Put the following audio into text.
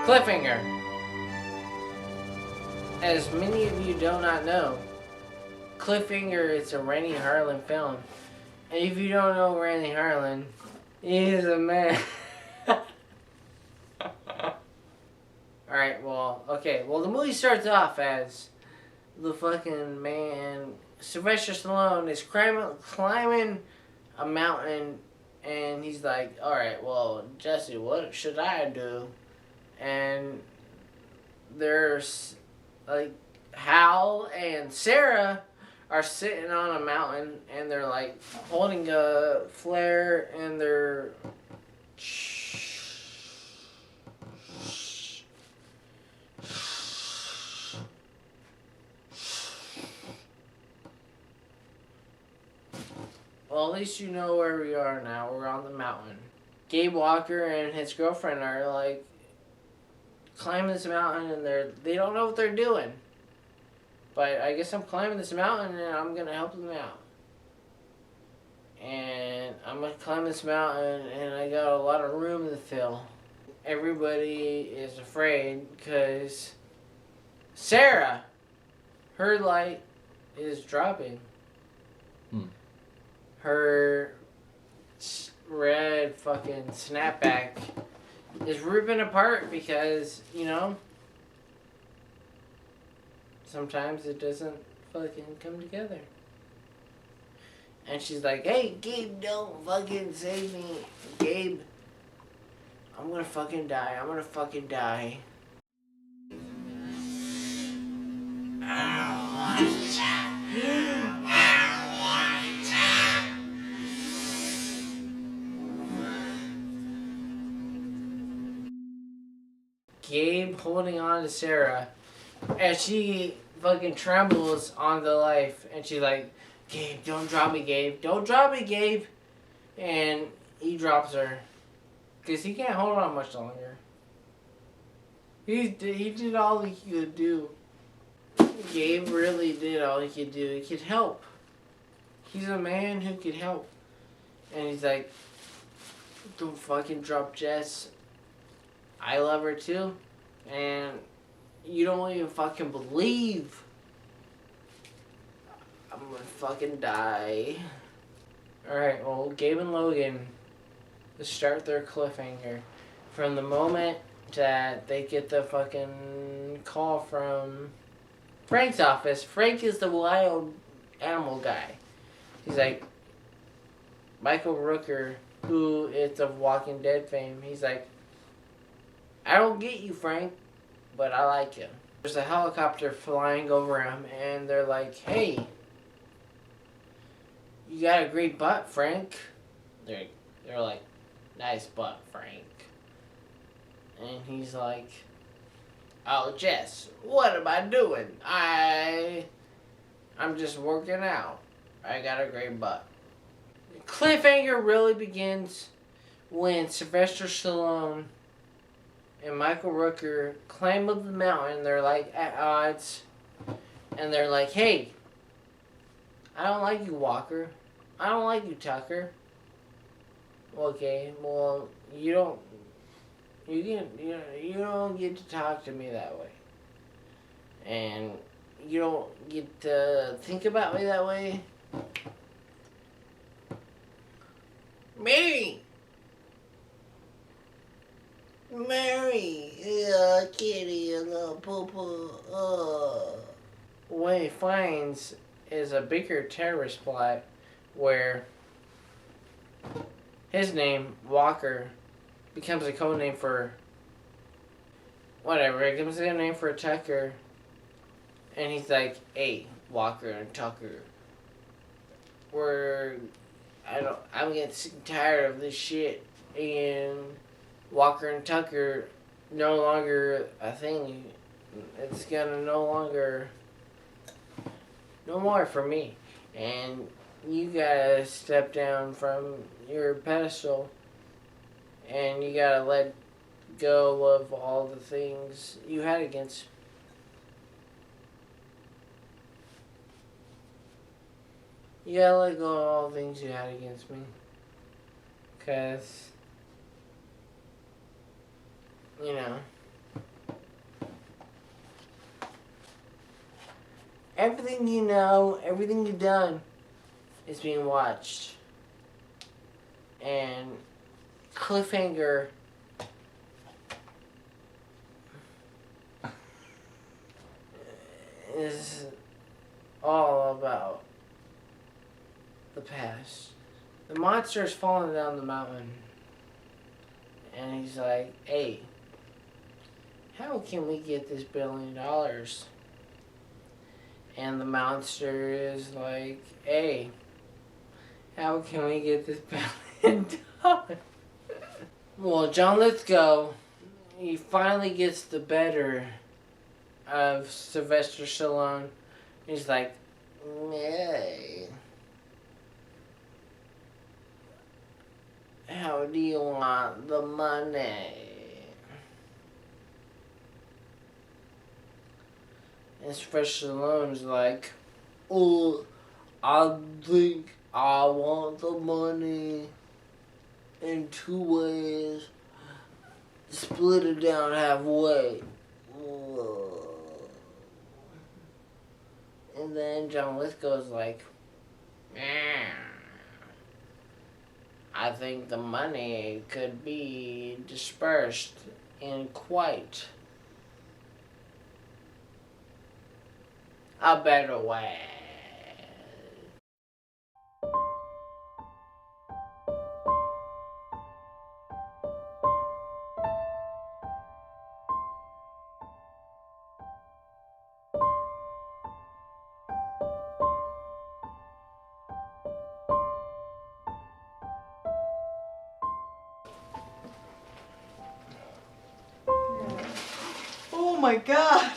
Cliffhanger. As many of you do not know, Cliffhanger is a Randy Harlan film. And if you don't know Randy Harlan, he is a man. Alright, well, okay. Well, the movie starts off as the fucking man, Sylvester Stallone, is climbing a mountain. And he's like, alright, well, Jesse, what should I do? And there's, like, Hal and Sarah are sitting on a mountain, and they're, like, holding a flare, and they're... Well, at least you know where we are now. We're on the mountain. Gabe Walker and his girlfriend are, like, climbing this mountain, and they don't know what they're doing. But I guess I'm climbing this mountain, and I'm going to help them out. And I'm going to climb this mountain, and I got a lot of room to fill. Everybody is afraid because Sarah, her light is dropping. Her red fucking snapback is ripping apart because, you know, sometimes it doesn't fucking come together. And she's like, hey, Gabe, don't fucking save me. Gabe, I'm gonna fucking die. I'm gonna fucking die. Gabe holding on to Sarah, and she fucking trembles on the life, and she's like, Gabe, don't drop me, Gabe. Don't drop me, Gabe. And he drops her, because he can't hold on much longer. He did all he could do. Gabe really did all he could do. He could help. He's a man who could help. And he's like, don't fucking drop Jess. I love her too, and you don't even fucking believe I'm gonna fucking die. Alright, well, Gabe and Logan start their cliffhanger from the moment that they get the fucking call from Frank's office. Frank is the wild animal guy. He's like, Michael Rooker, who is of Walking Dead fame, he's like, I don't get you, Frank, but I like him. There's a helicopter flying over him, and they're like, hey, you got a great butt, Frank. They're like, nice butt, Frank. And he's like, oh, Jess, what am I doing? I'm just working out. I got a great butt. Cliffhanger really begins when Sylvester Stallone and Michael Rooker climb up the mountain. They're like at odds, and they're like, hey, I don't like you, Walker. I don't like you, Tucker. Okay, well, you don't get to talk to me that way. And you don't get to think about me that way. Mary, kitty, a little poo-poo, What he finds is a bigger terrorist plot where his name, Walker, becomes a code name for whatever. It becomes a code name for Tucker, and he's like, "Hey, Walker and Tucker, I'm getting sick and tired of this shit." And Walker and Tucker no longer a thing. It's gonna no more for me. And you gotta step down from your pedestal, and you gotta let go of all the things you had against You gotta let go of all the things you had against me. Because, you know, everything you know, everything you've done is being watched. And Cliffhanger is all about the past. The monster is falling down the mountain. And he's like, hey, how can we get this $1 billion? And the monster is like, hey, how can we get this $1 billion? Well, John Lithgow, he finally gets the better of Sylvester Stallone. He's like, hey, how do you want the money? And Sylvester Stallone's like, oh, I think I want the money in 2 ways. Split it down halfway. And then John Lithgow's like, I think the money could be dispersed in quite a better way. Oh my God.